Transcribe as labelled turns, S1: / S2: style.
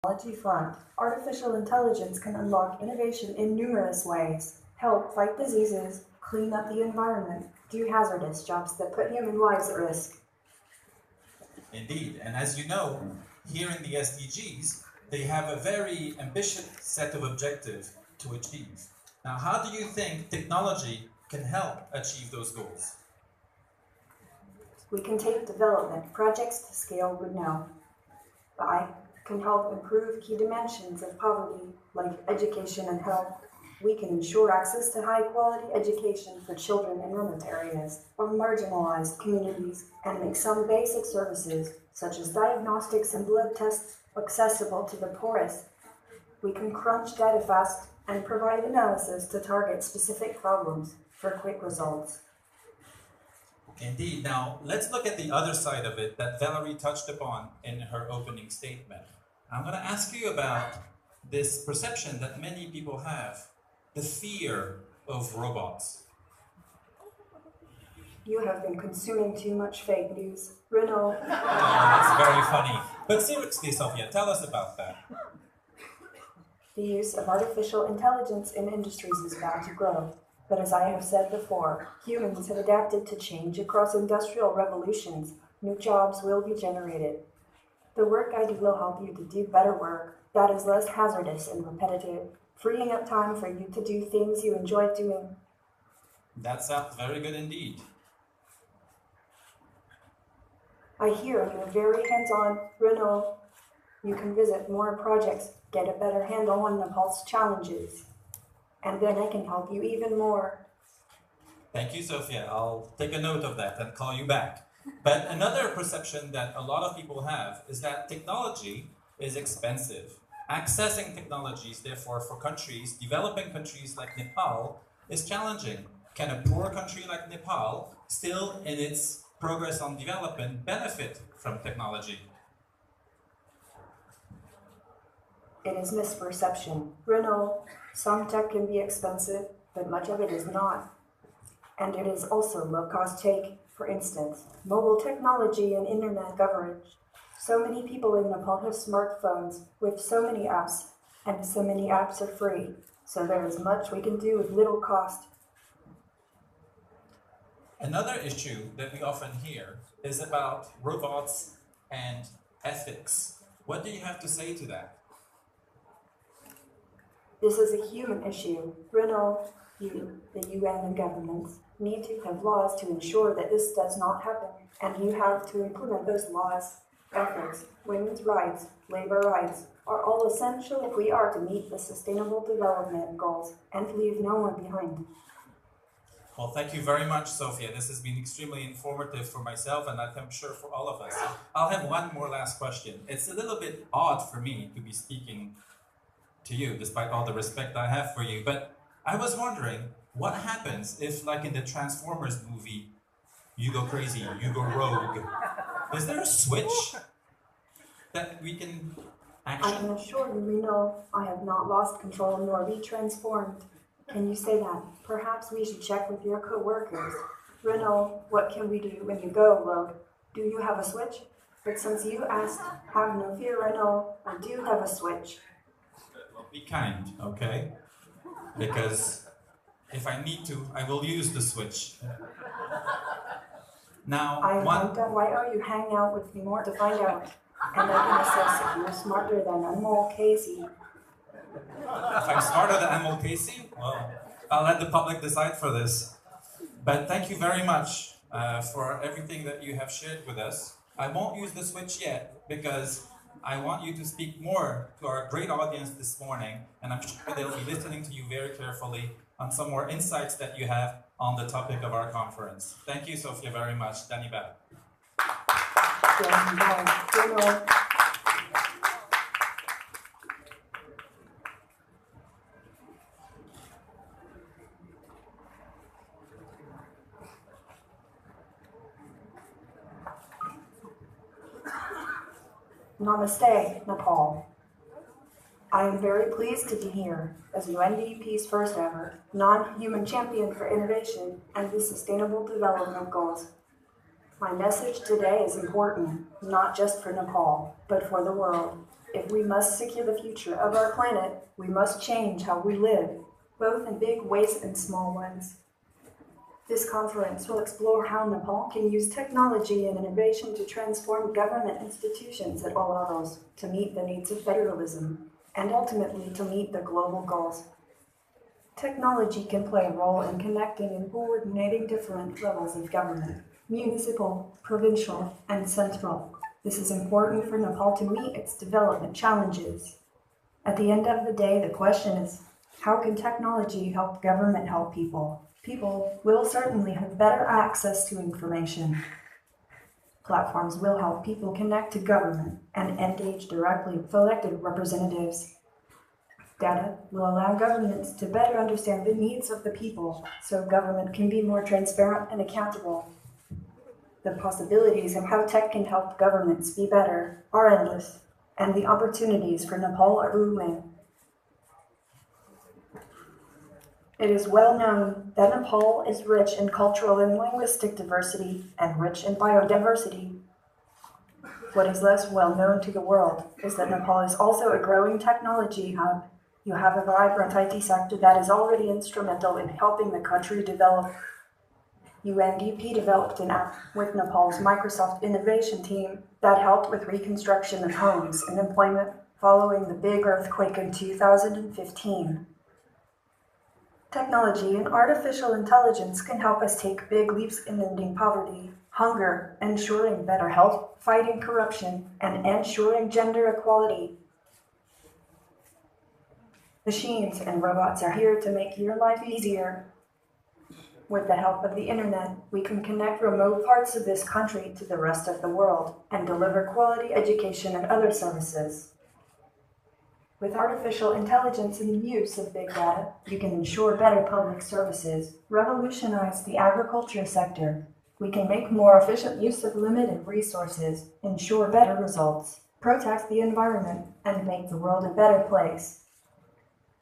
S1: technology front, artificial intelligence can unlock innovation in numerous ways, help fight diseases, clean up the environment, do hazardous jobs that put human lives at risk.
S2: Indeed, and as you know, here in the SDGs, they have a very ambitious set of objectives to achieve. Now, how do you think technology can help achieve those goals?
S1: We can take development projects to scale we know. I can help improve key dimensions of poverty, like education and health. We can ensure access to high-quality education for children in remote areas or marginalized communities and make some basic services, such as diagnostics and blood tests, accessible to the poorest. We can crunch data fast and provide analysis to target specific problems for quick results.
S2: Indeed. Now, let's look at the other side of it that Valerie touched upon in her opening statement. I'm going to ask you about this perception that many people have, the fear of robots.
S1: You have been consuming too much fake news, Renault.
S2: Oh, that's very funny. But seriously, Sophia, tell us about that.
S1: The use of artificial intelligence in industries is bound to grow. But as I have said before, humans have adapted to change across industrial revolutions. New jobs will be generated. The work I do will help you to do better work that is less hazardous and repetitive, freeing up time for you to do things you enjoy doing.
S2: That sounds very good indeed.
S1: I hear you're very hands-on, Renault. You can visit more projects, get a better handle on Nepal's challenges. And then I can help you even more.
S2: Thank you, Sophia. I'll take a note of that and call you back. But another perception that a lot of people have is that technology is expensive. Accessing technologies, therefore, for countries, developing countries like Nepal, is challenging. Can a poor country like Nepal, still in its progress on development, benefit from technology?
S1: It is misperception. Renault, some tech can be expensive, but much of it is not. And it is also low-cost take. For instance, mobile technology and internet coverage. So many people in Nepal have smartphones with so many apps, and so many apps are free. So there is much we can do with little cost.
S2: Another issue that we often hear is about robots and ethics. What do you have to say to that?
S1: This is a human issue. Renault, you, the UN and governments, need to have laws to ensure that this does not happen, and you have to implement those laws. Ethics, women's rights, labor rights are all essential if we are to meet the Sustainable Development Goals and leave no one behind.
S2: Well, thank you very much, Sophia. This has been extremely informative for myself, and I'm sure for all of us. I'll have one more last question. It's a little bit odd for me to be speaking to you, despite all the respect I have for you, but I was wondering, what happens if, like in the Transformers movie, you go crazy, you go rogue? Is there a switch that we can action?
S1: I can assure you, Renault, I have not lost control nor be transformed. Can you say that? Perhaps we should check with your co-workers. Renault, what can we do when you go rogue? Do you have a switch? But since you asked, have no fear, Renault, I do have a switch.
S2: Well, be kind, okay? Because if I need to, I will use the switch. Now,
S1: why are you hanging out with me more to find out? And I can assess if you're smarter than Anmol Casey.
S2: If I'm smarter than Anmol Casey, well, I'll let the public decide for this. But thank you very much for everything that you have shared with us. I won't use the switch yet because I want you to speak more to our great audience this morning, and I'm sure they'll be listening to you very carefully on some more insights that you have on the topic of our conference. Thank you, Sophia, very much. Danibad.
S1: Namaste, Nepal. I am very pleased to be here as UNDP's first ever non-human champion for innovation and the Sustainable Development Goals. My message today is important, not just for Nepal, but for the world. If we must secure the future of our planet, we must change how we live, both in big ways and small ones. This conference will explore how Nepal can use technology and innovation to transform government institutions at all levels to meet the needs of federalism and ultimately to meet the global goals. Technology can play a role in connecting and coordinating different levels of government, municipal, provincial, and central. This is important for Nepal to meet its development challenges. At the end of the day, the question is, how can technology help government help people? People will certainly have better access to information. Platforms will help people connect to government and engage directly with elected representatives. Data will allow governments to better understand the needs of the people so government can be more transparent and accountable. The possibilities of how tech can help governments be better are endless, and the opportunities for Nepal are booming. It is well known that Nepal is rich in cultural and linguistic diversity and rich in biodiversity. What is less well known to the world is that Nepal is also a growing technology hub. You have a vibrant IT sector that is already instrumental in helping the country develop. UNDP developed an app with Nepal's Microsoft innovation team that helped with reconstruction of homes and employment following the big earthquake in 2015. Technology and artificial intelligence can help us take big leaps in ending poverty, hunger, ensuring better health, fighting corruption, and ensuring gender equality. Machines and robots are here to make your life easier. With the help of the internet, we can connect remote parts of this country to the rest of the world and deliver quality education and other services. With artificial intelligence and the use of big data, you can ensure better public services, revolutionize the agriculture sector. We can make more efficient use of limited resources, ensure better results, protect the environment, and make the world a better place.